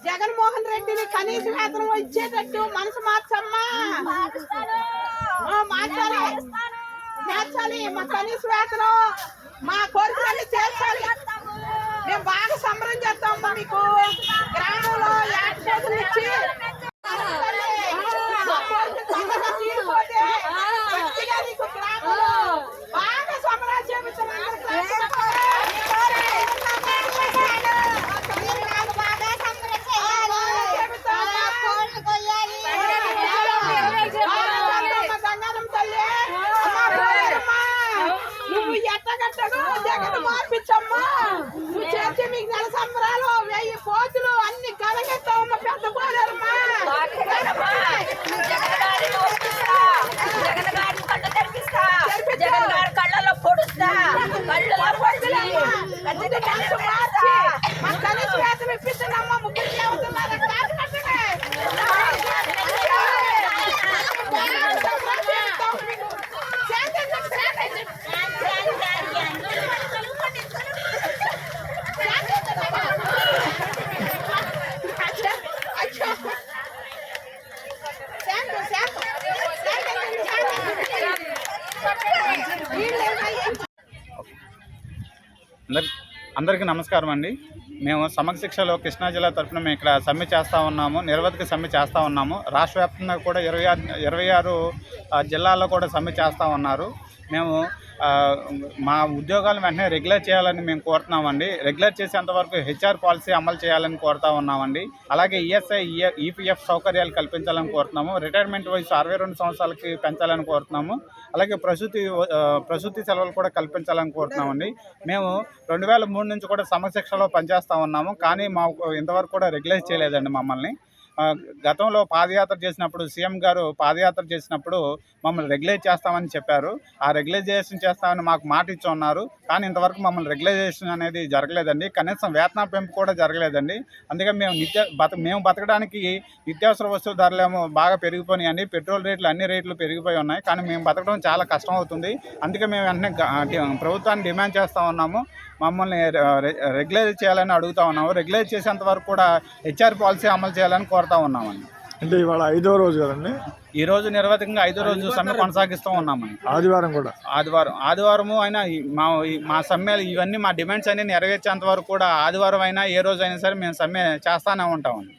జగన్మోహన్ రెడ్డిని కనీస వేతనం ఇచ్చేటట్టు మనసు మార్చమ్మా. మార్చాలి మా కనీస వేతనం, మా కోరికలన్నీ తీర్చాలి. మేము బాగా సంబరం చేస్తామమ్మా. మీకు గ్రామంలో యాడ్ చేతులు ఇచ్చి బాగా సంబరాలు చేపిస్తాం. నువ్వు ఎట్టగట్టకు జగన్ మార్పించమ్మా. నువ్వు చేసి మీకు నెల సంబరాలు 1000 పోతులు అన్ని కలగెత్తావమ్మా. పెద్ద పోలేరమ్మా. కళ్ళలో పొడుస్తా, మా కనీస వేతనం ఇప్పిస్తున్నామ్మా. ముగ్గురికి అవుతున్నారు. అందరికీ నమస్కారం అండి. మేము సమగ్ర శిక్షలో కృష్ణా జిల్లా తరఫున మేము ఇక్కడ సమ్మె చేస్తూ ఉన్నాము, నిరవధిక సమ్మె చేస్తూ ఉన్నాము. రాష్ట్ర వ్యాప్తంగా కూడా 26 జిల్లాల్లో కూడా సమ్మె చేస్తూ ఉన్నారు. మేము మా ఉద్యోగాలను వెంటనే రెగ్యులర్ చేయాలని మేము కోరుతున్నామండి. రెగ్యులర్ చేసేంతవరకు హెచ్ఆర్ పాలసీ అమలు చేయాలని కోరుతూ ఉన్నామండి. అలాగే ఈఎస్ఐ ఈపీఎఫ్ సౌకర్యాలు కల్పించాలని కోరుతున్నాము. రిటైర్మెంట్ వయసు 62 సంవత్సరాలకి పెంచాలని కోరుతున్నాము. అలాగే ప్రసూతి సెలవులు కూడా కల్పించాలని కోరుతున్నామండి. మేము 2003 నుంచి కూడా సమగ్ర శిక్షలో పనిచేస్తూ ఉన్నాము. కానీ మాకు ఇంతవరకు కూడా రెగ్యులైజ్ చేయలేదండి మమ్మల్ని. గతంలో పాదయాత్ర చేసినప్పుడు సీఎం గారు పాదయాత్ర చేసినప్పుడు మమ్మల్ని రెగ్యులైజ్ చేస్తామని చెప్పారు. ఆ రెగ్యులైజేషన్ చేస్తామని మాకు మాట ఇచ్చి ఉన్నారు. కానీ ఇంతవరకు మమ్మల్ని రెగ్యులైజేషన్ అనేది జరగలేదండి. కనీసం వేతన పెంపు కూడా జరగలేదండి. అందుకే మేము బతకడానికి నిత్యావసర వస్తువుల ధరలేమో బాగా పెరిగిపోయినాయండి. పెట్రోల్ రేట్లు అన్ని రేట్లు పెరిగిపోయి ఉన్నాయి. కానీ మేము బతకడం చాలా కష్టం అవుతుంది. అందుకే మేము వెంటనే ప్రభుత్వాన్ని డిమాండ్ చేస్తూ ఉన్నాము. మమ్మల్ని రెగ్యులైజ్ చేయాలని అడుగుతూ ఉన్నాము. రెగ్యులైజ్ చేసేంత వరకు కూడా హెచ్ఆర్ పాలసీ అమలు చేయాలని కోరుతా ఉన్నామండి. అంటే ఇవాళ 5వ రోజు కదండి. ఈ రోజు నిరవధికంగా 5వ రోజు సమ్మె కొనసాగిస్తూ ఉన్నామండి. ఆదివారం కూడా ఆదివారము అయినా మా సమ్మెలు ఇవన్నీ మా డిమాండ్స్ అన్ని నెరవేర్చేంత వరకు కూడా ఆదివారం అయినా ఏ రోజు అయినా సరే మేము సమ్మె చేస్తానే ఉంటామండి.